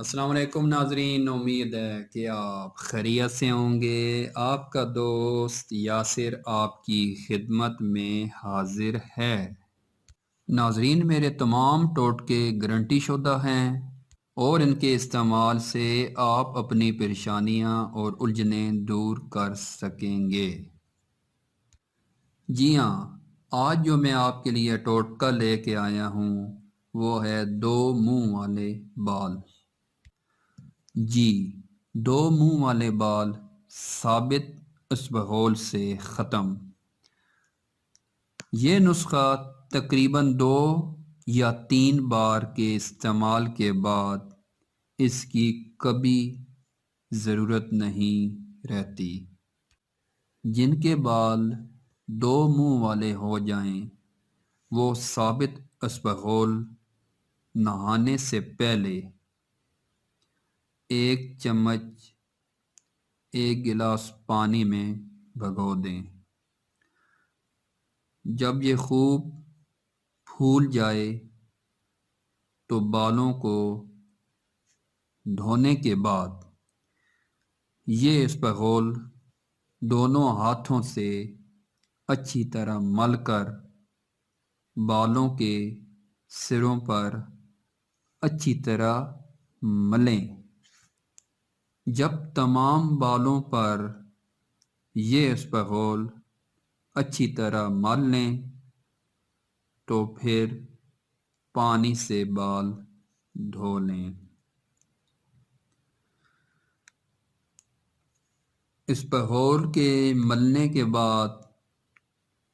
السلام علیکم ناظرین، امید ہے کہ آپ خیریت سے ہوں گے۔ آپ کا دوست یاسر آپ کی خدمت میں حاضر ہے۔ ناظرین، میرے تمام ٹوٹکے گارنٹی شدہ ہیں اور ان کے استعمال سے آپ اپنی پریشانیاں اور الجھنیں دور کر سکیں گے۔ جی ہاں، آج جو میں آپ کے لیے ٹوٹکا لے کے آیا ہوں وہ ہے دو منہ والے بال۔ جی، دو منہ والے بال ثابت اسبغول سے ختم۔ یہ نسخہ تقریباً 2 یا 3 بار کے استعمال کے بعد اس کی کبھی ضرورت نہیں رہتی۔ جن کے بال 2 منہ والے ہو جائیں وہ ثابت اسبغول نہانے سے پہلے 1 چمچ 1 گلاس پانی میں بھگو دیں۔ جب یہ خوب پھول جائے تو بالوں کو دھونے کے بعد یہ اسبغول دونوں ہاتھوں سے اچھی طرح مل کر بالوں کے سروں پر اچھی طرح ملیں۔ جب تمام بالوں پر یہ اسبغول اچھی طرح مل لیں تو پھر پانی سے بال دھو لیں۔ اسبغول کے ملنے کے بعد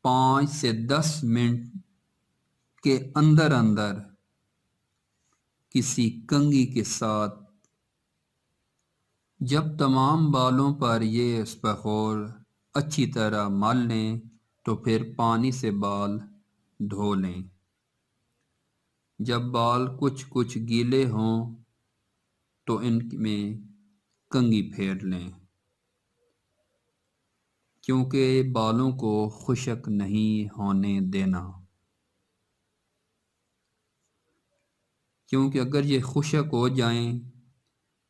5 سے 10 منٹ کے اندر اندر کسی کنگھی کے ساتھ جب تمام بالوں پر یہ اسبغول اچھی طرح مل لیں تو پھر پانی سے بال دھو لیں۔ جب بال کچھ گیلے ہوں تو ان میں کنگھی پھیر لیں، کیونکہ بالوں کو خشک نہیں ہونے دینا، کیونکہ اگر یہ خشک ہو جائیں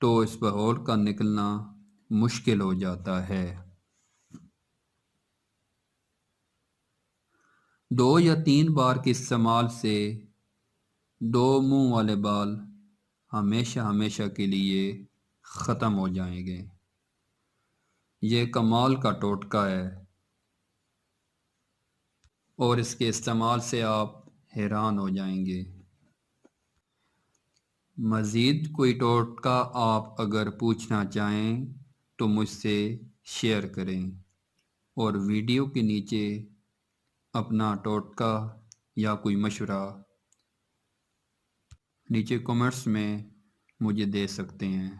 تو اسبغول کا نکلنا مشکل ہو جاتا ہے۔ 2 یا 3 بار کے استعمال سے 2 منہ والے بال ہمیشہ کے لیے ختم ہو جائیں گے۔ یہ کمال کا ٹوٹکا ہے اور اس کے استعمال سے آپ حیران ہو جائیں گے۔ مزید کوئی ٹوٹکا آپ اگر پوچھنا چاہیں تو مجھ سے شیئر کریں اور ویڈیو کے نیچے اپنا ٹوٹکا یا کوئی مشورہ نیچے کمنٹس میں مجھے دے سکتے ہیں۔